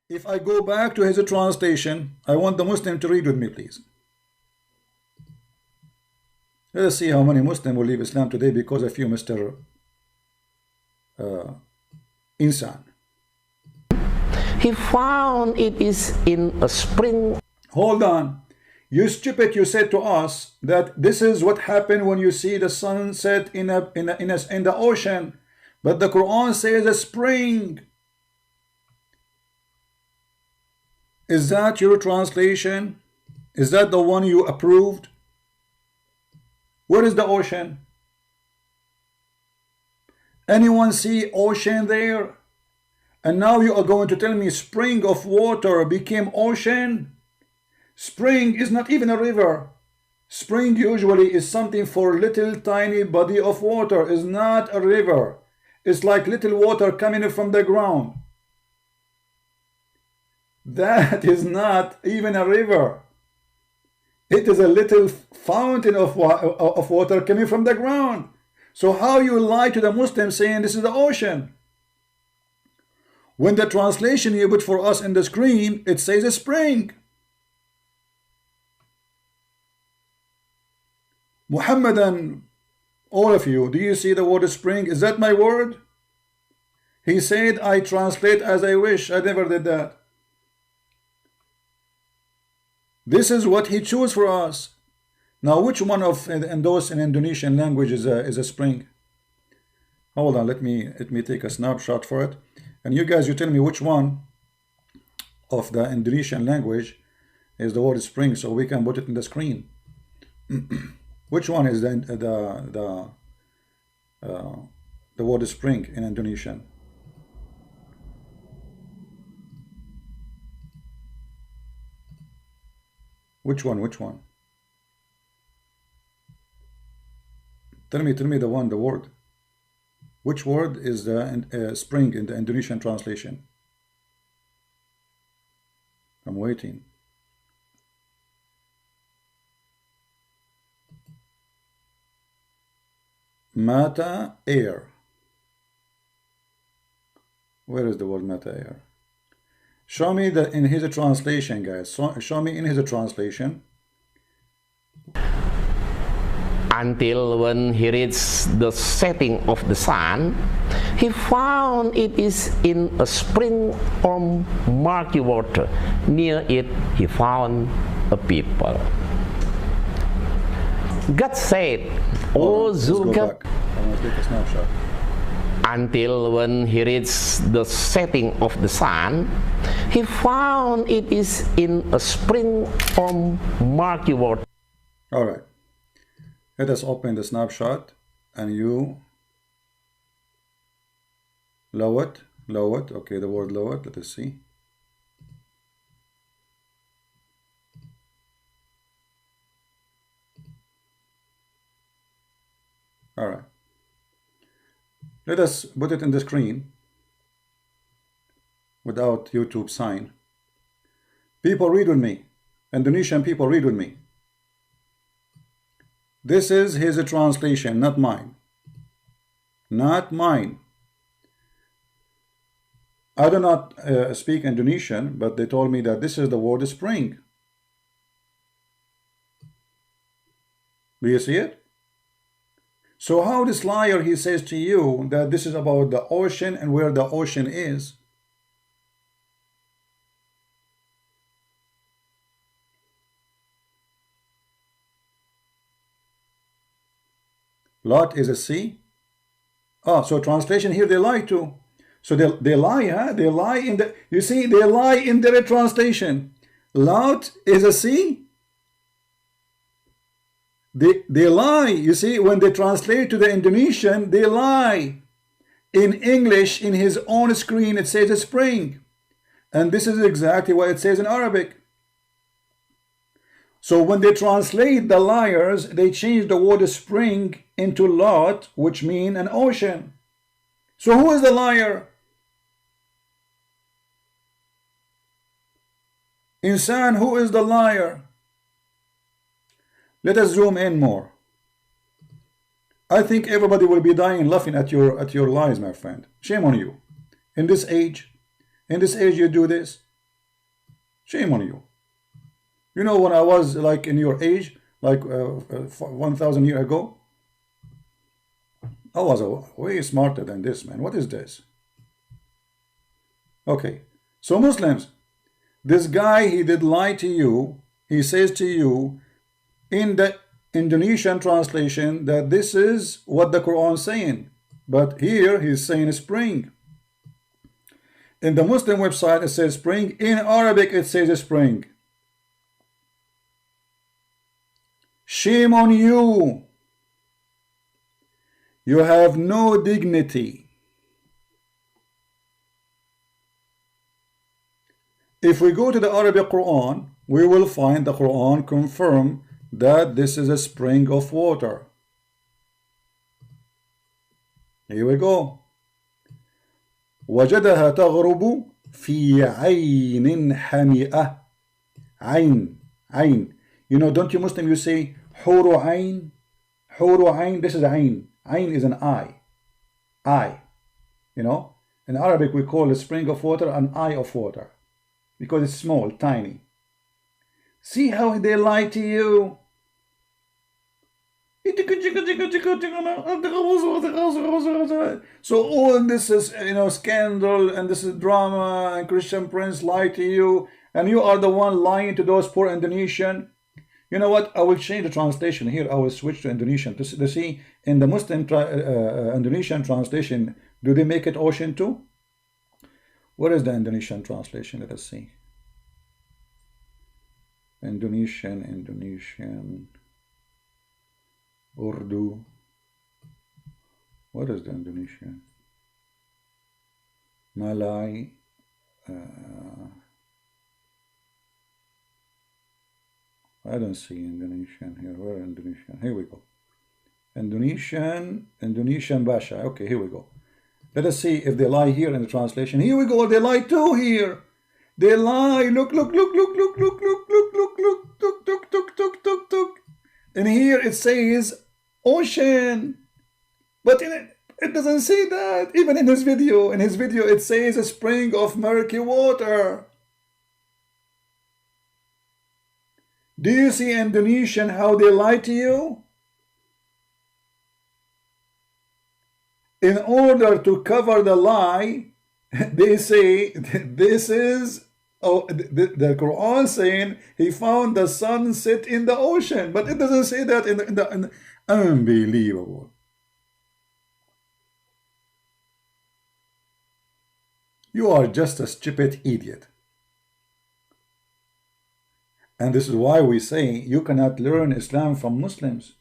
If I go back to his translation, I want the Muslim to read with me, please. Let us see how many Muslims will leave Islam today because of you, Mr. Insan. He found it is in a spring. Hold on. You stupid, you said to us that this is what happened when you see the sunset in the ocean. But the Quran says a spring. Is that your translation? Is that the one you approved? Where is the ocean? Anyone see ocean there? And now you are going to tell me spring of water became ocean? Spring is not even a river. Spring usually is something for little tiny body of water. Is not a river. It's like little water coming from the ground. That is not even a river. It is a little fountain of water coming from the ground. So how you lie to the Muslims saying this is the ocean? When the translation you put for us in the screen, it says a spring. Muhammad and all of you, do you see the word spring? Is that my word? He said, I translate as I wish. I never did that. This is what he chose for us. Now, which one of those in Indonesian language is a spring? Hold on, let me take a snapshot for it. And you guys, you tell me which one of the Indonesian language is the word spring, so we can put it in the screen. Which one is the word spring in Indonesian? Which one? Which one? Tell me the word. Which word is the spring in the Indonesian translation? I'm waiting. Mata air. Where is the word mata air? Show me in his translation, guys. Show me in his translation. Until when he reached the setting of the sun, he found it is in a spring or murky water. Near it, he found a people. God said, O Zulkifli, until when he reached the setting of the sun, he found it is in a spring or murky water. All right. Let us open the snapshot and you low it. Okay, the word low it. Let us see. All right. Let us put it in the screen without YouTube sign. People, read with me. Indonesian people, read with me. This is his translation, not mine. Not mine. I do not speak Indonesian, but they told me that this is the word spring. Do you see it? So how this liar, he says to you that this is about the ocean and where the ocean is. Lot is a sea. Oh, so translation here they lie too. So they lie, huh? They lie in the, you see, they lie in their translation. Lot is a sea. They lie. You see, when they translate to the Indonesian, they lie. In English, in his own screen, it says a spring. And this is exactly what it says in Arabic. So when they translate, the liars, they change the word spring into lot, which mean an ocean. So who is the liar? Insan, who is the liar? Let us zoom in more. I think everybody will be dying laughing at your lies, my friend. Shame on you. In this age you do this. Shame on you. You know, when I was like in your age, like 1,000 years ago, I was way smarter than this, man. What is this? Okay, so Muslims, this guy, he did lie to you. He says to you in the Indonesian translation that this is what the Quran is saying, but here he's saying spring. In the Muslim website it says spring. In Arabic it says spring. Shame on you. You have no dignity. If we go to the Arabic Quran, we will find the Quran confirm that this is a spring of water. Here we go. وجدها تغرب في عين حمئة. عين. You know, don't you Muslim, you say حور عين. حور عين. This is عين. عين is an eye. Eye. You know, in Arabic we call a spring of water an eye of water because it's small, tiny. See how they lie to you. So all this is, you know, scandal, and this is drama, and Christian Prince lie to you, and you are the one lying to those poor Indonesian. You know what? I will change the translation here. I will switch to Indonesian to see in the Muslim Indonesian translation. Do they make it ocean too? What is the Indonesian translation? Let us see. Indonesian. Urdu. What is the Indonesian? Malay. I don't see Indonesian here. Where Indonesian? Here we go. Indonesian Basah. Okay, here we go. Let us see if they lie here in the translation. Here we go. They lie too here. They lie. Look. And here it says ocean. But it doesn't say that. Even in his video. In his video it says a spring of murky water. Do you see Indonesian how they lie to you? In order to cover the lie, they say this is the Quran saying he found the sun set in the ocean, but it doesn't say that in the unbelievable. You are just a stupid idiot. And this is why we say you cannot learn Islam from Muslims.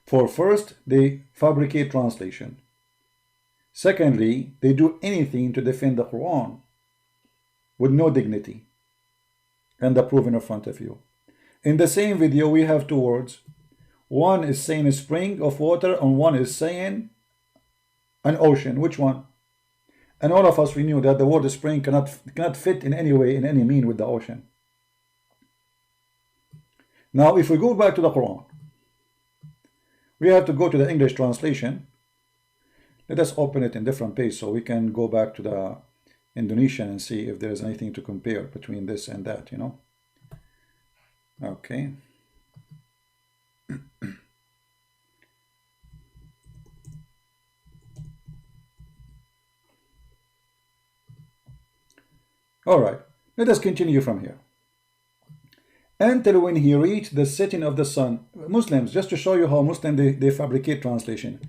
For first, they fabricate translation. Secondly, they do anything to defend the Quran with no dignity. And the proof in front of you. In the same video, we have two words. One is saying a spring of water, and one is saying an ocean. Which one? And all of us, we knew that the word spring cannot fit in any way, in any mean with the ocean. Now, if we go back to the Quran, we have to go to the English translation. Let us open it in different page so we can go back to the Indonesian and see if there is anything to compare between this and that, you know. Okay. All right, let us continue from here. Until when he reached the setting of the sun. Muslims, just to show you how Muslim they fabricate translation.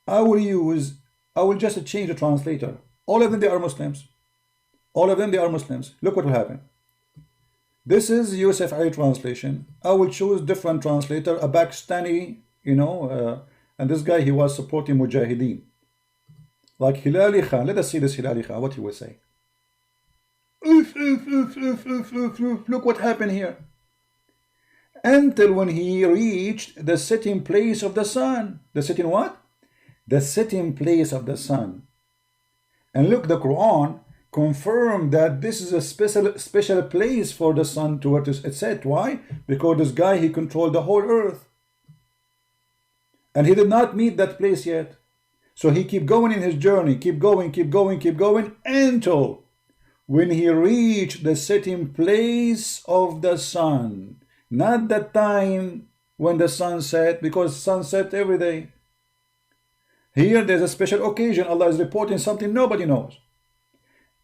I will just change the translator. All of them, they are Muslims. All of them, they are Muslims. Look what will happen. This is Yusuf Ali translation. I will choose different translator, a Pakistani, you know, and this guy, he was supporting Mujahideen. Like Hilali Khan. Let us see this Hilali Khan, what he will say. Look what happened here. Until when he reached the setting place of the sun. The setting what? The setting place of the sun. And look, the Quran confirmed that this is a special place for the sun to what is set. Why? Because this guy, he controlled the whole earth. And he did not meet that place yet. So he keep going in his journey, keep going, until when he reached the setting place of the sun. Not the time when the sun set, because sun set every day. Here there's a special occasion. Allah is reporting something nobody knows.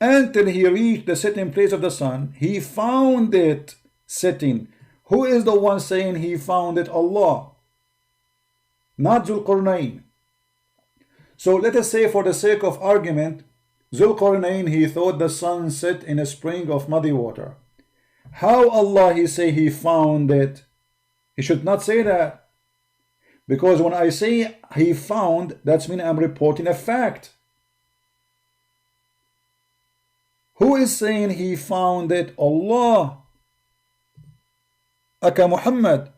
Until he reached the setting place of the sun, he found it setting. Who is the one saying he found it? Allah, not Zulqarnain. So let us say, for the sake of argument, Zulqarnain, he thought the sun set in a spring of muddy water. How Allah he say he found it? He should not say that. Because when I say he found, that's mean I'm reporting a fact. Who is saying he found it? Allah. Aka Muhammad.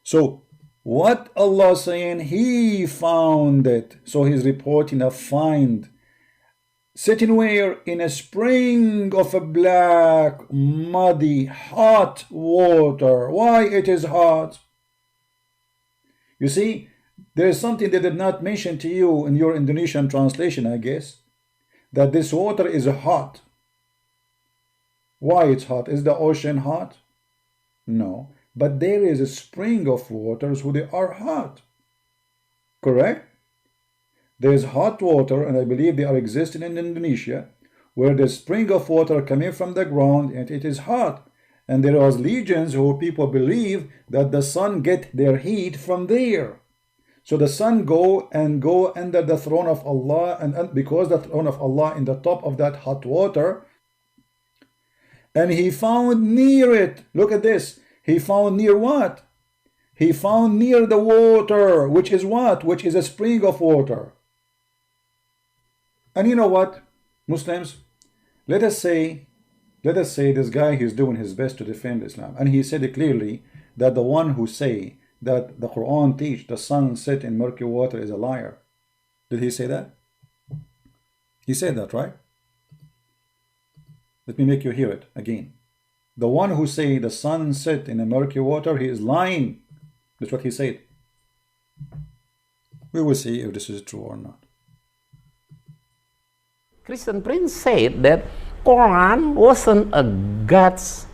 So what Allah saying? He found it. So he's reporting a find. Sitting where? In a spring of a black, muddy, hot water. Why it is hot? You see, there is something they did not mention to you in your Indonesian translation, I guess, that this water is hot. Why it's hot? Is the ocean hot? No. But there is a spring of waters who they are hot. Correct? There is hot water, and I believe they are existing in Indonesia, where the spring of water coming from the ground and it is hot. And there was legions who people believe that the sun get their heat from there. So the sun go under the throne of Allah, and because the throne of Allah in the top of that hot water, and he found near it, look at this, he found near what? He found near the water, which is what? Which is a spring of water. And you know what, Muslims, let us say this guy, he's doing his best to defend Islam, and he said clearly that the one who say that the Quran teach the sun set in murky water is a liar. Did he say that? He said that, right? Let me make you hear it again. The one who say the sun set in a murky water, he is lying. That's what he said. We will see if this is true or not. Christian Prince said that Quran wasn't a God's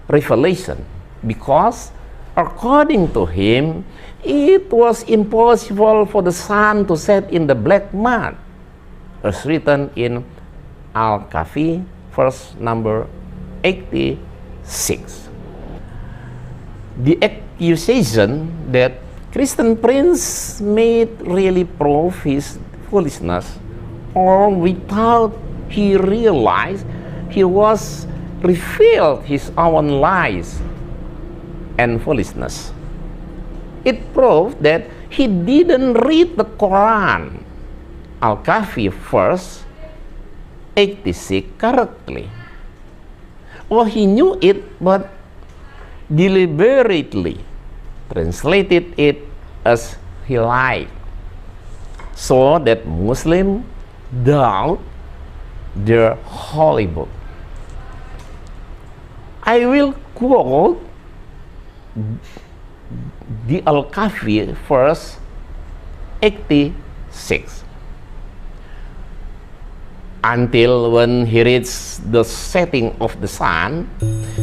revelation because according to him it was impossible for the sun to set in the black mud, as written in Al-Kahfi verse number 86. The accusation that Christian Prince made really prove his foolishness, or without he realized he was revealed his own lies and foolishness. It proved that he didn't read the Quran, Al-Kahfi verse 86 correctly. Or he knew it but deliberately translated it as he liked, so that Muslims doubt their holy book. I will quote the Al-Kahfi verse 86. Until when he reached the setting of the sun,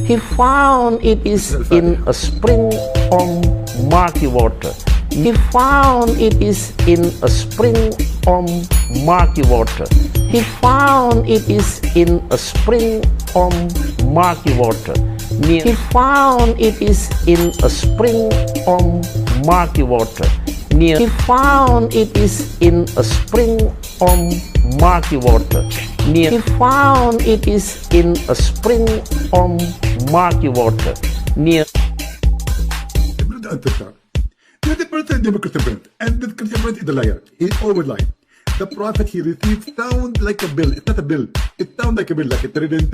he found it is in a spring or murky water. He found it is in a spring or murky water. He found it is in a spring or murky water. He found it is in a spring or murky water. He found it is in a spring or murky water. He found it is in a spring or murky water. The person is Christian Prince, and the Christian Prince is a liar. He always lied. The prophet he received sound like a bill. It's not a bill. It sounds like a bill, like a trident,